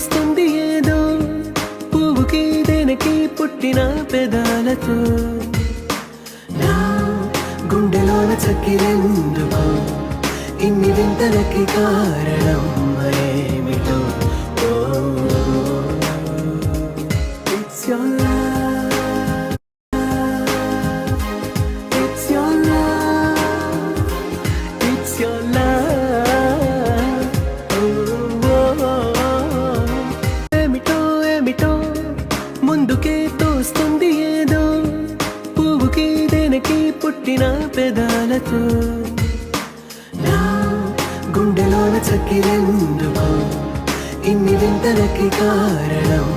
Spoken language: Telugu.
తోస్తుంది ఏదో పువ్వుకి దేనికి పుట్టిన పెదాలతో నా గుండెలోన చక్కిరెందుకు ఇన్ని వింతలకి కారణం ఏమిటో It's your love, it's your love, it's your love. ఏమిటో ఏమిటో ముందుకే తోస్తుంది ఏదో పువ్వుకి దేనికి పుట్టిన పెదాలతో నా గుండెలోన చక్కిరెందుకు ఇన్ని వింతలకి కారణం